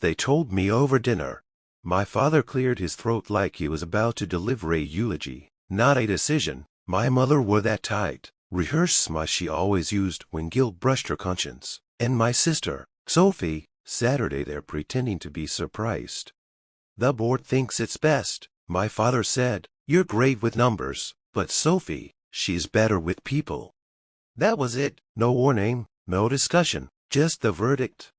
they told me over dinner. My father cleared his throat like he was about to deliver a eulogy, not a decision. My mother wore that tight, rehearsed smile she always used when guilt brushed her conscience. And my sister, Sophie, Saturday there pretending to be surprised. The board thinks it's best, my father said. You're great with numbers, but Sophie, she's better with people. That was it. No warning, no discussion, just the verdict.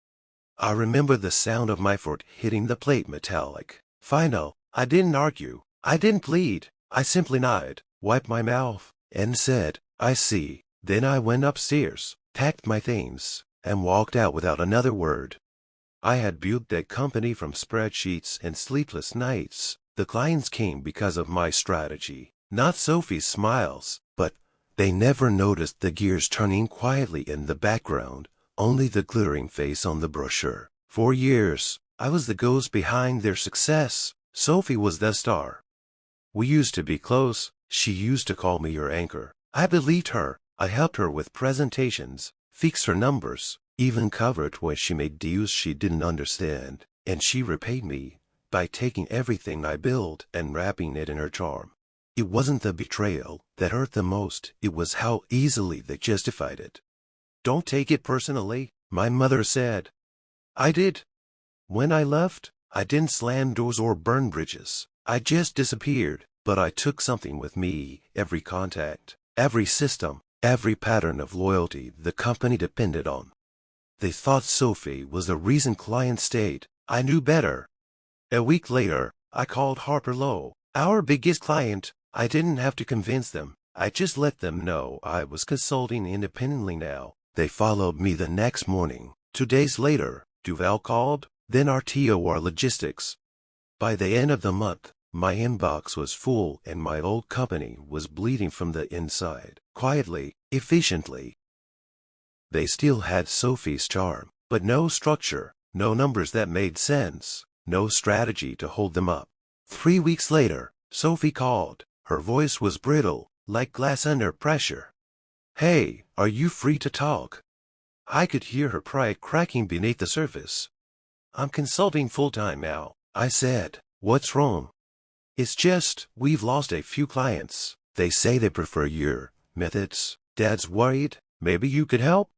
I remember the sound of my foot hitting the plate metallic. Final. I didn't argue. I didn't plead. I simply nodded, wiped my mouth, and said, I see. Then I went upstairs, packed my things, and walked out without another word. I had built that company from spreadsheets and sleepless nights. The clients came because of my strategy, not Sophie's smiles, but they never noticed the gears turning quietly in the background, only the glittering face on the brochure. For years, I was the ghost behind their success. Sophie was the star. We used to be close. She used to call me her anchor. I believed her. I helped her with presentations, fixed her numbers, even covered when she made deals she didn't understand, and she repaid me by taking everything I built and wrapping it in her charm. It wasn't the betrayal that hurt the most, it was how easily they justified it. Don't take it personally, my mother said. I did. When I left, I didn't slam doors or burn bridges. I just disappeared, but I took something with me, every contact, every system, every pattern of loyalty the company depended on. They thought Sophie was the reason clients stayed. I knew better. A week later, I called Harper Lowe, our biggest client. I didn't have to convince them. I just let them know I was consulting independently now. They followed me the next morning. 2 days later, Duval called, then RTOR Logistics. By the end of the month, my inbox was full and my old company was bleeding from the inside, quietly, efficiently. They still had Sophie's charm, but no structure, no numbers that made sense, no strategy to hold them up. 3 weeks later, Sophie called. Her voice was brittle, like glass under pressure. Hey, are you free to talk? I could hear her pride cracking beneath the surface. I'm consulting full-time now, I said. What's wrong? It's just, we've lost a few clients. They say they prefer your methods. Dad's worried. Maybe you could help?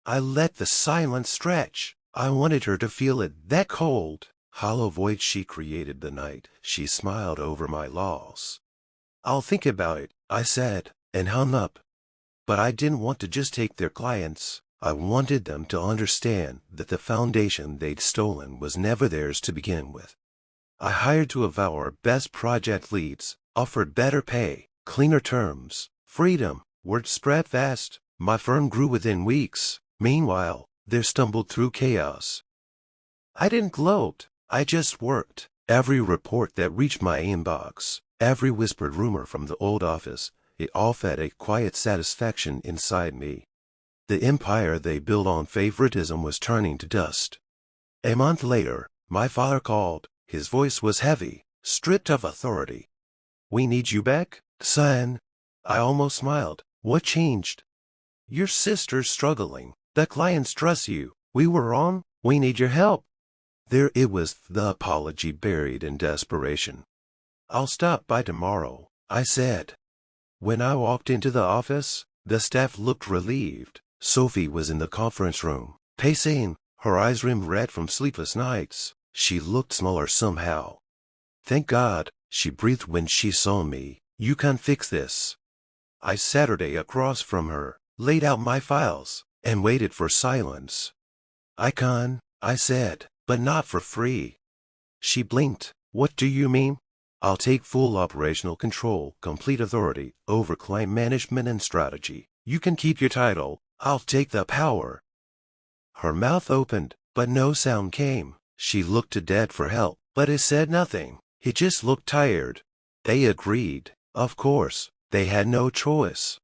I let the silence stretch. I wanted her to feel it, that cold, hollow void she created the night she smiled over my loss. I'll think about it, I said, and hung up. But I didn't want to just take their clients. I wanted them to understand that the foundation they'd stolen was never theirs to begin with. I hired 2 of our best project leads, offered better pay, cleaner terms, freedom. Word spread fast. My firm grew within weeks. Meanwhile, there stumbled through chaos. I didn't gloat. I just worked. Every report that reached my inbox, every whispered rumor from the old office, it all fed a quiet satisfaction inside me. The empire they built on favoritism was turning to dust. A month later, my father called. His voice was heavy, stripped of authority. We need you back, son. I almost smiled. What changed? Your sister's struggling. The clients trust you. We were wrong. We need your help. There it was, the apology buried in desperation. I'll stop by tomorrow, I said. When I walked into the office, the staff looked relieved. Sophie was in the conference room, pacing, her eyes rimmed red from sleepless nights. She looked smaller somehow. Thank God, she breathed when she saw me. You can fix this. I sat across from her, laid out my files, and waited for silence. I can, I said, but not for free. She blinked. What do you mean? I'll take full operational control, complete authority over client management and strategy. You can keep your title. I'll take the power. Her mouth opened, but no sound came. She looked to Dad for help, but he said nothing. He just looked tired. They agreed. Of course, they had no choice.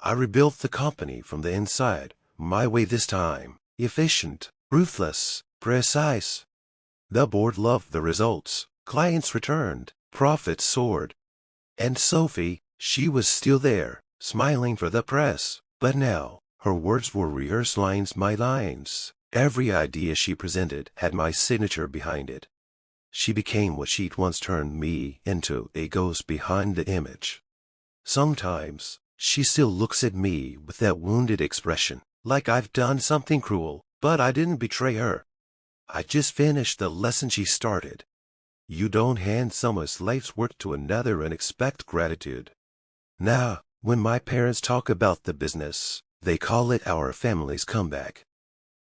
I rebuilt the company from the inside, my way this time. Efficient, ruthless, precise. The board loved the results. Clients returned. Profits soared. And Sophie, she was still there, smiling for the press. But now, her words were rehearsed lines, my lines. Every idea she presented had my signature behind it. She became what she'd once turned me into, a ghost behind the image. Sometimes, she still looks at me with that wounded expression, like I've done something cruel, but I didn't betray her. I just finished the lesson she started. You don't hand someone's life's work to another and expect gratitude. Now, when my parents talk about the business, they call it our family's comeback.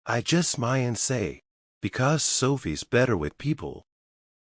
I just smile and say, because Sophie's better with people,